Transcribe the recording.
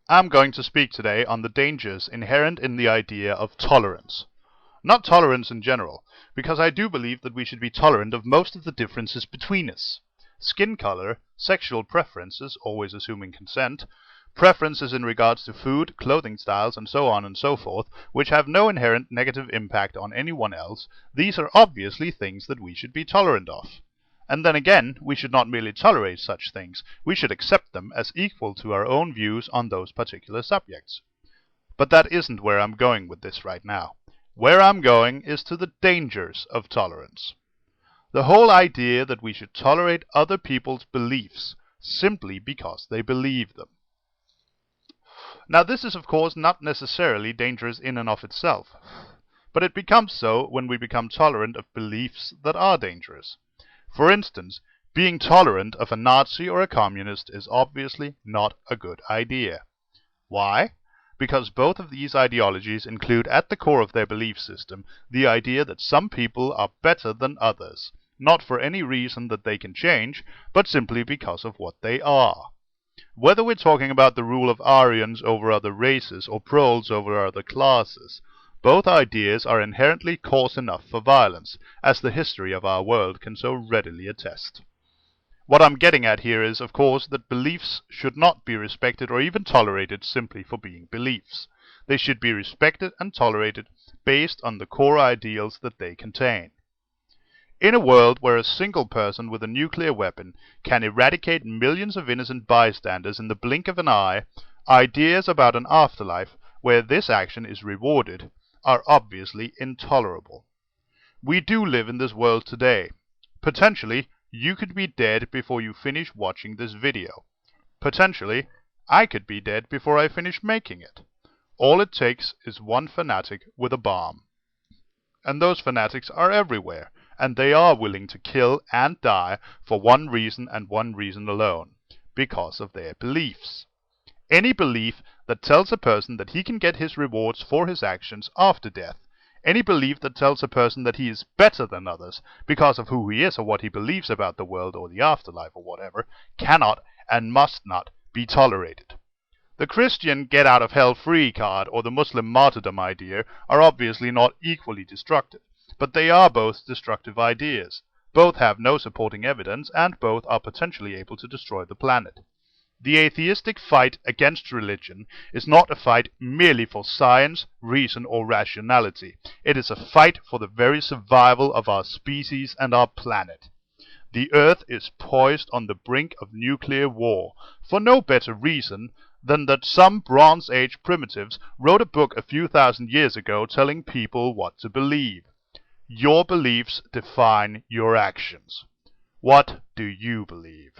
I'm going to speak today on the dangers inherent in the idea of tolerance. Not tolerance in general, because I do believe that we should be tolerant of most of the differences between us. Skin color, sexual preferences, always assuming consent, preferences in regards to food, clothing styles, and so on and so forth, which have no inherent negative impact on anyone else, these are obviously things that we should be tolerant of. And then again, we should not merely tolerate such things, we should accept them as equal to our own views on those particular subjects. But that isn't where I'm going with this right now. Where I'm going is to the dangers of tolerance. The whole idea that we should tolerate other people's beliefs simply because they believe them. Now this is of course not necessarily dangerous in and of itself, but it becomes so when we become tolerant of beliefs that are dangerous. For instance, being tolerant of a Nazi or a communist is obviously not a good idea. Why? Because both of these ideologies include at the core of their belief system the idea that some people are better than others, not for any reason that they can change, but simply because of what they are. Whether we're talking about the rule of Aryans over other races or proles over other classes, both ideas are inherently cause enough for violence, as the history of our world can so readily attest. What I'm getting at here is, of course, that beliefs should not be respected or even tolerated simply for being beliefs. They should be respected and tolerated based on the core ideals that they contain. In a world where a single person with a nuclear weapon can eradicate millions of innocent bystanders in the blink of an eye, ideas about an afterlife where this action is rewarded are obviously intolerable. We do live in this world today. Potentially, you could be dead before you finish watching this video. Potentially, I could be dead before I finish making it. All it takes is one fanatic with a bomb. And those fanatics are everywhere, and they are willing to kill and die for one reason and one reason alone, because of their beliefs. Any belief that tells a person that he can get his rewards for his actions after death, any belief that tells a person that he is better than others because of who he is or what he believes about the world or the afterlife or whatever, cannot and must not be tolerated. The Christian get out of hell free card or the Muslim martyrdom idea are obviously not equally destructive, but they are both destructive ideas. Both have no supporting evidence and both are potentially able to destroy the planet. The atheistic fight against religion is not a fight merely for science, reason, or rationality. It is a fight for the very survival of our species and our planet. The Earth is poised on the brink of nuclear war, for no better reason than that some Bronze Age primitives wrote a book a few thousand years ago telling people what to believe. Your beliefs define your actions. What do you believe?